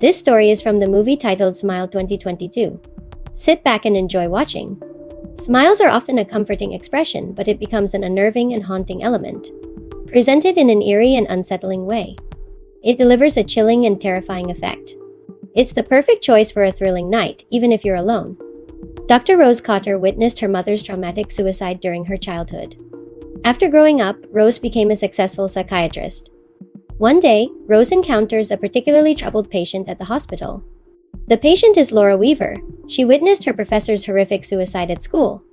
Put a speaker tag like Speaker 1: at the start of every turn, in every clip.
Speaker 1: This story is from the movie titled Smile 2022. Sit back and enjoy watching. Smiles are often a comforting expression, but it becomes an unnerving and haunting element, presented in an eerie and unsettling way. It delivers a chilling and terrifying effect. It's the perfect choice for a thrilling night, even if you're alone. Dr. Rose Cotter witnessed her mother's traumatic suicide during her childhood. After growing up, Rose became a successful psychiatrist. One day, Rose encounters a particularly troubled patient at the hospital. The patient is Laura Weaver. She witnessed her professor's horrific suicide at school.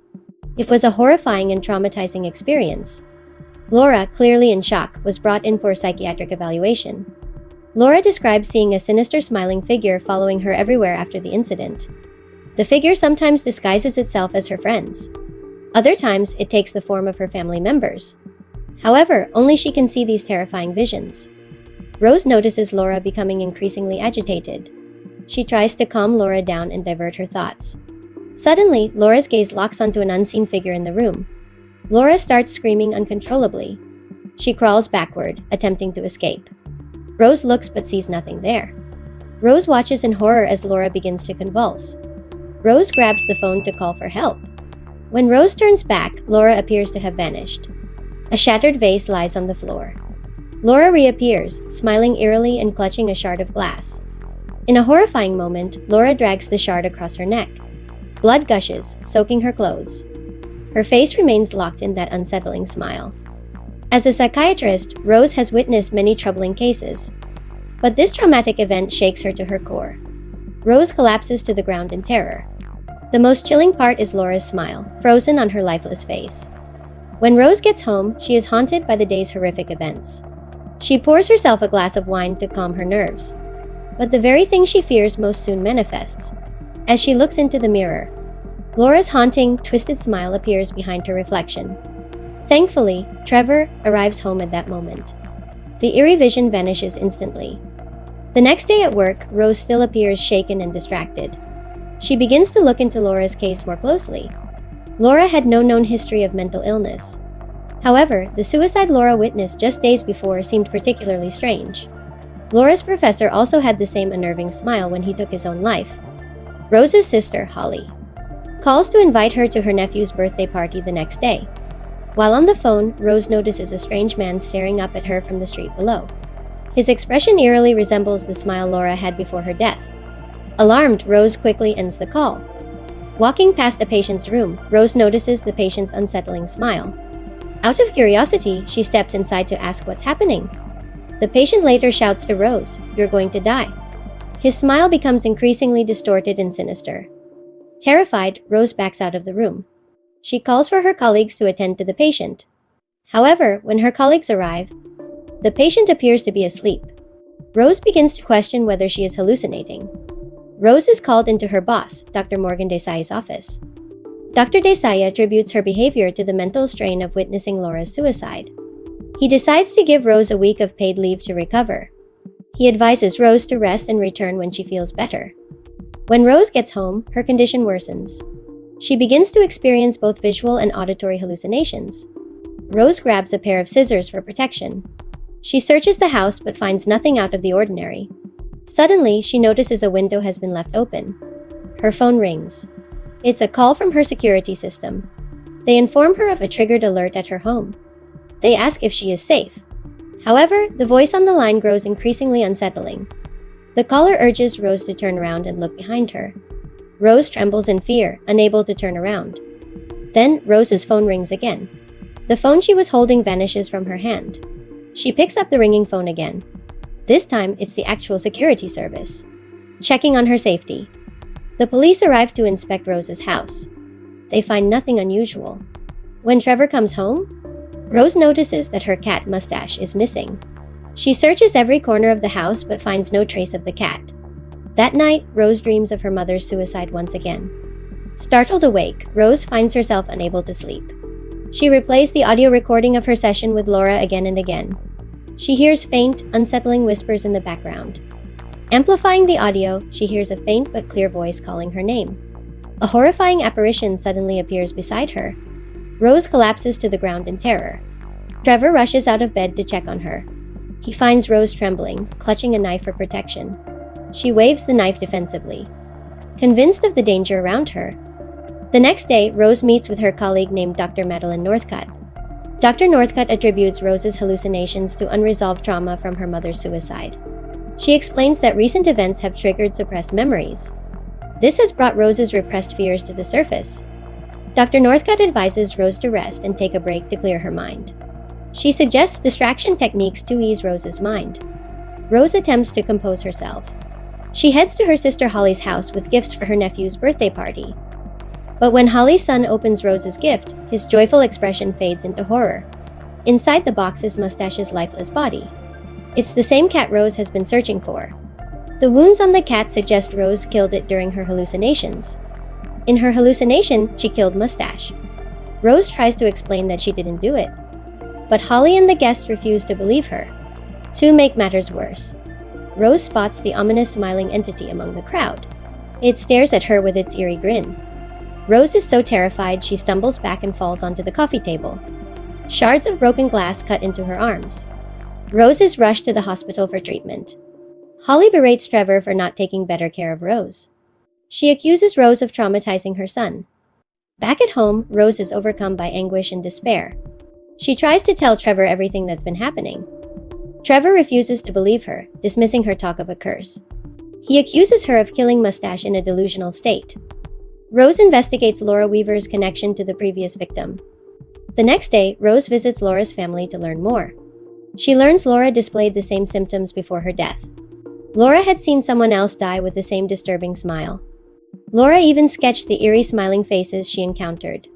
Speaker 1: It was a horrifying and traumatizing experience. Laura, clearly in shock, was brought in for psychiatric evaluation. Laura described seeing a sinister smiling figure following her everywhere after the incident. The figure sometimes disguises itself as her friends. Other times, it takes the form of her family members. However, only she can see these terrifying visions. Rose notices Laura becoming increasingly agitated. She tries to calm Laura down and divert her thoughts. Suddenly, Laura's gaze locks onto an unseen figure in the room. Laura starts screaming uncontrollably. She crawls backward, attempting to escape. Rose looks but sees nothing there. Rose watches in horror as Laura begins to convulse. Rose grabs the phone to call for help. When Rose turns back, Laura appears to have vanished. A shattered vase lies on the floor. Laura reappears, smiling eerily and clutching a shard of glass. In a horrifying moment, Laura drags the shard across her neck. Blood gushes, soaking her clothes. Her face remains locked in that unsettling smile. As a psychiatrist, Rose has witnessed many troubling cases. But this traumatic event shakes her to her core. Rose collapses to the ground in terror. The most chilling part is Laura's smile, frozen on her lifeless face. When Rose gets home, she is haunted by the day's horrific events. She pours herself a glass of wine to calm her nerves. But the very thing she fears most soon manifests. As she looks into the mirror, Laura's haunting, twisted smile appears behind her reflection. Thankfully, Trevor arrives home at that moment. The eerie vision vanishes instantly. The next day at work, Rose still appears shaken and distracted. She begins to look into Laura's case more closely. Laura had no known history of mental illness. However, the suicide Laura witnessed just days before seemed particularly strange. Laura's professor also had the same unnerving smile when he took his own life. Rose's sister, Holly, calls to invite her to her nephew's birthday party the next day. While on the phone, Rose notices a strange man staring up at her from the street below. His expression eerily resembles the smile Laura had before her death. Alarmed, Rose quickly ends the call. Walking past a patient's room, Rose notices the patient's unsettling smile. Out of curiosity, she steps inside to ask what's happening. The patient later shouts to Rose, "You're going to die." His smile becomes increasingly distorted and sinister. Terrified, Rose backs out of the room. She calls for her colleagues to attend to the patient. However, when her colleagues arrive, the patient appears to be asleep. Rose begins to question whether she is hallucinating. Rose is called into her boss, Dr. Morgan Desai's office. Dr. Desai attributes her behavior to the mental strain of witnessing Laura's suicide. He decides to give Rose a week of paid leave to recover. He advises Rose to rest and return when she feels better. When Rose gets home, her condition worsens. She begins to experience both visual and auditory hallucinations. Rose grabs a pair of scissors for protection. She searches the house but finds nothing out of the ordinary. Suddenly, she notices a window has been left open. Her phone rings. It's a call from her security system. They inform her of a triggered alert at her home. They ask if she is safe. However, the voice on the line grows increasingly unsettling. The caller urges Rose to turn around and look behind her. Rose trembles in fear, unable to turn around. Then, Rose's phone rings again. The phone she was holding vanishes from her hand. She picks up the ringing phone again. This time, it's the actual security service, checking on her safety. The police arrive to inspect Rose's house. They find nothing unusual. When Trevor comes home, Rose notices that her cat Mustache is missing. She searches every corner of the house but finds no trace of the cat. That night, Rose dreams of her mother's suicide once again. Startled awake, Rose finds herself unable to sleep. She replays the audio recording of her session with Laura again and again. She hears faint, unsettling whispers in the background. Amplifying the audio, she hears a faint but clear voice calling her name. A horrifying apparition suddenly appears beside her. Rose collapses to the ground in terror. Trevor rushes out of bed to check on her. He finds Rose trembling, clutching a knife for protection. She waves the knife defensively, convinced of the danger around her. The next day, Rose meets with her colleague named Dr. Madeline Northcutt. Dr. Northcutt attributes Rose's hallucinations to unresolved trauma from her mother's suicide. She explains that recent events have triggered suppressed memories. This has brought Rose's repressed fears to the surface. Dr. Northcutt advises Rose to rest and take a break to clear her mind. She suggests distraction techniques to ease Rose's mind. Rose attempts to compose herself. She heads to her sister Holly's house with gifts for her nephew's birthday party. But when Holly's son opens Rose's gift, his joyful expression fades into horror. Inside the box is Mustache's lifeless body. It's the same cat Rose has been searching for. The wounds on the cat suggest Rose killed it during her hallucinations. In her hallucination, she killed Mustache. Rose tries to explain that she didn't do it. But Holly and the guests refuse to believe her. To make matters worse, Rose spots the ominous smiling entity among the crowd. It stares at her with its eerie grin. Rose is so terrified she stumbles back and falls onto the coffee table. Shards of broken glass cut into her arms. Rose is rushed to the hospital for treatment. Holly berates Trevor for not taking better care of Rose. She accuses Rose of traumatizing her son. Back at home, Rose is overcome by anguish and despair. She tries to tell Trevor everything that's been happening. Trevor refuses to believe her, dismissing her talk of a curse. He accuses her of killing Mustache in a delusional state. Rose investigates Laura Weaver's connection to the previous victim. The next day, Rose visits Laura's family to learn more. She learns Laura displayed the same symptoms before her death. Laura had seen someone else die with the same disturbing smile. Laura even sketched the eerie smiling faces she encountered.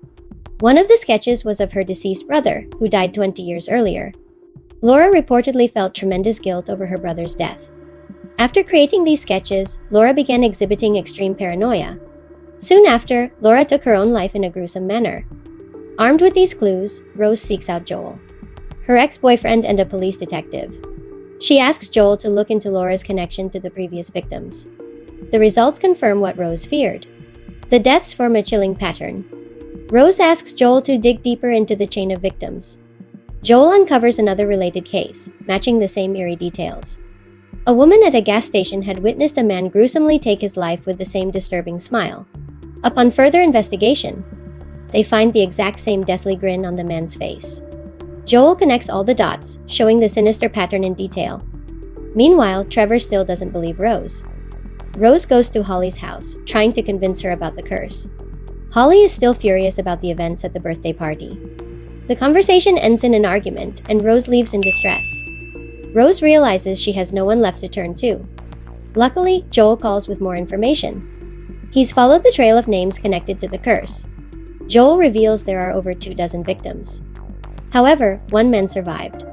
Speaker 1: One of the sketches was of her deceased brother, who died 20 years earlier. Laura reportedly felt tremendous guilt over her brother's death. After creating these sketches, Laura began exhibiting extreme paranoia. Soon after, Laura took her own life in a gruesome manner. Armed with these clues, Rose seeks out Joel, her ex-boyfriend and a police detective. She asks Joel to look into Laura's connection to the previous victims. The results confirm what Rose feared. The deaths form a chilling pattern. Rose asks Joel to dig deeper into the chain of victims. Joel uncovers another related case, matching the same eerie details. A woman at a gas station had witnessed a man gruesomely take his life with the same disturbing smile. Upon further investigation, they find the exact same deathly grin on the man's face. Joel connects all the dots, showing the sinister pattern in detail. Meanwhile, Trevor still doesn't believe Rose. Rose goes to Holly's house, trying to convince her about the curse. Holly is still furious about the events at the birthday party. The conversation ends in an argument, and Rose leaves in distress. Rose realizes she has no one left to turn to. Luckily, Joel calls with more information. He's followed the trail of names connected to the curse. Joel reveals there are over 24 victims. However, one man survived.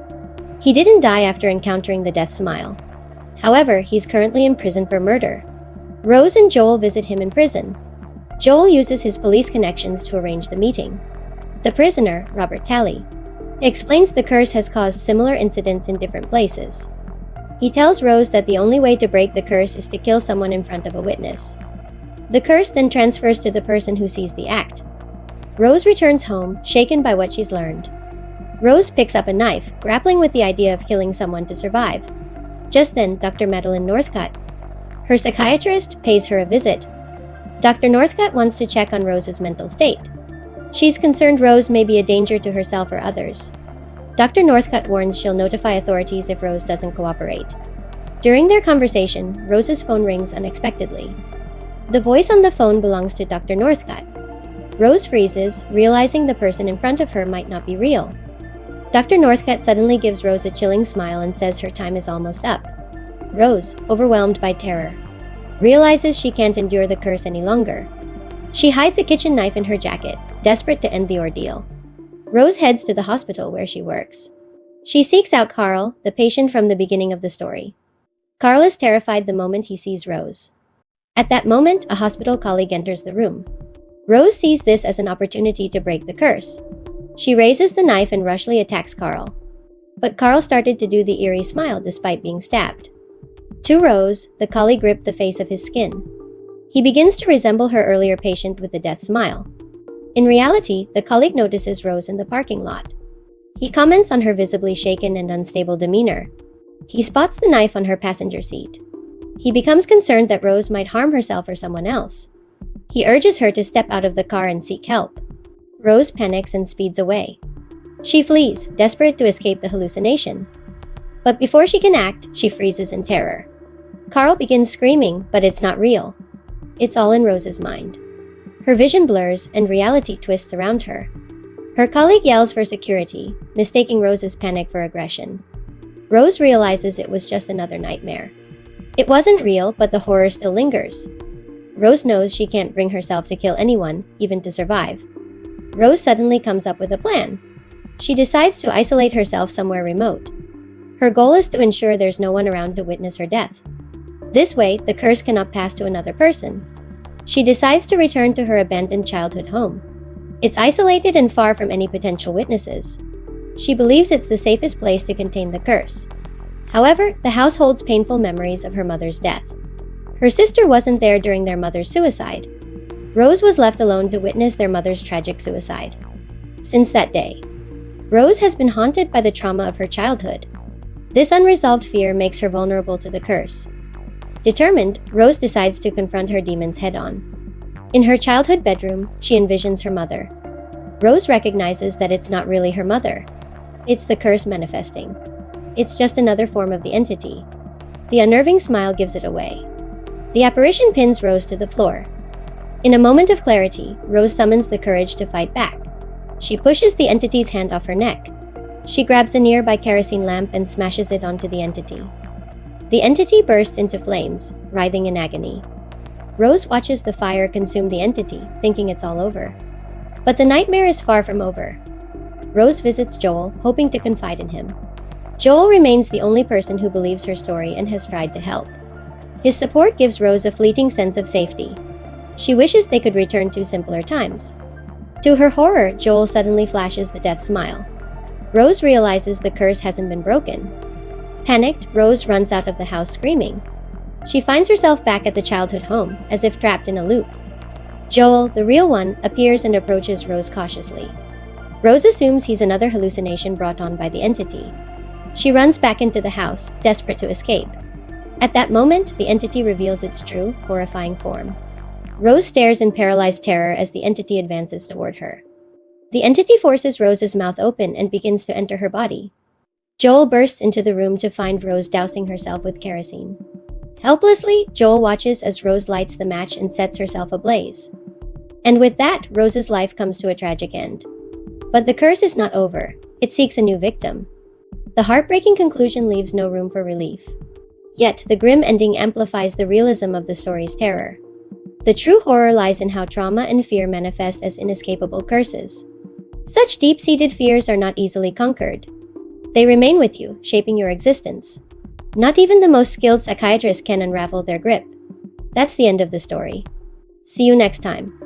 Speaker 1: He didn't die after encountering the death smile. However, he's currently in prison for murder. Rose and Joel visit him in prison. Joel uses his police connections to arrange the meeting. The prisoner, Robert Talley, explains the curse has caused similar incidents in different places. He tells Rose that the only way to break the curse is to kill someone in front of a witness. The curse then transfers to the person who sees the act. Rose returns home, shaken by what she's learned. Rose picks up a knife, grappling with the idea of killing someone to survive. Just then, Dr. Madeline Northcutt, her psychiatrist, pays her a visit. Dr. Northcutt wants to check on Rose's mental state. She's concerned Rose may be a danger to herself or others. Dr. Northcutt warns she'll notify authorities if Rose doesn't cooperate. During their conversation, Rose's phone rings unexpectedly. The voice on the phone belongs to Dr. Northcutt. Rose freezes, realizing the person in front of her might not be real. Dr. Northcutt suddenly gives Rose a chilling smile and says her time is almost up. Rose, overwhelmed by terror, realizes she can't endure the curse any longer. She hides a kitchen knife in her jacket, desperate to end the ordeal. Rose heads to the hospital where she works. She seeks out Carl, the patient from the beginning of the story. Carl is terrified the moment he sees Rose. At that moment, a hospital colleague enters the room. Rose sees this as an opportunity to break the curse. She raises the knife and rushly attacks Carl. But Carl started to do the eerie smile despite being stabbed. To Rose, the colleague gripped the face of his skin. He begins to resemble her earlier patient with the death smile. In reality, the colleague notices Rose in the parking lot. He comments on her visibly shaken and unstable demeanor. He spots the knife on her passenger seat. He becomes concerned that Rose might harm herself or someone else. He urges her to step out of the car and seek help. Rose panics and speeds away. She flees, desperate to escape the hallucination. But before she can act, she freezes in terror. Carl begins screaming, but it's not real. It's all in Rose's mind. Her vision blurs and reality twists around her. Her colleague yells for security, mistaking Rose's panic for aggression. Rose realizes it was just another nightmare. It wasn't real, but the horror still lingers. Rose knows she can't bring herself to kill anyone, even to survive. Rose suddenly comes up with a plan. She decides to isolate herself somewhere remote. Her goal is to ensure there's no one around to witness her death. This way, the curse cannot pass to another person. She decides to return to her abandoned childhood home. It's isolated and far from any potential witnesses. She believes it's the safest place to contain the curse. However, the house holds painful memories of her mother's death. Her sister wasn't there during their mother's suicide. Rose was left alone to witness their mother's tragic suicide. Since that day, Rose has been haunted by the trauma of her childhood. This unresolved fear makes her vulnerable to the curse. Determined, Rose decides to confront her demons head-on. In her childhood bedroom, she envisions her mother. Rose recognizes that it's not really her mother. It's the curse manifesting. It's just another form of the entity. The unnerving smile gives it away. The apparition pins Rose to the floor. In a moment of clarity, Rose summons the courage to fight back. She pushes the entity's hand off her neck. She grabs a nearby kerosene lamp and smashes it onto the entity. The entity bursts into flames, writhing in agony. Rose watches the fire consume the entity, thinking it's all over. But the nightmare is far from over. Rose visits Joel, hoping to confide in him. Joel remains the only person who believes her story and has tried to help. His support gives Rose a fleeting sense of safety. She wishes they could return to simpler times. To her horror, Joel suddenly flashes the death smile. Rose realizes the curse hasn't been broken. Panicked, Rose runs out of the house screaming. She finds herself back at the childhood home, as if trapped in a loop. Joel, the real one, appears and approaches Rose cautiously. Rose assumes he's another hallucination brought on by the entity. She runs back into the house, desperate to escape. At that moment, the entity reveals its true, horrifying form. Rose stares in paralyzed terror as the entity advances toward her. The entity forces Rose's mouth open and begins to enter her body. Joel bursts into the room to find Rose dousing herself with kerosene. Helplessly, Joel watches as Rose lights the match and sets herself ablaze. And with that, Rose's life comes to a tragic end. But the curse is not over. It seeks a new victim. The heartbreaking conclusion leaves no room for relief. Yet, the grim ending amplifies the realism of the story's terror. The true horror lies in how trauma and fear manifest as inescapable curses. Such deep-seated fears are not easily conquered. They remain with you, shaping your existence. Not even the most skilled psychiatrist can unravel their grip. That's the end of the story. See you next time.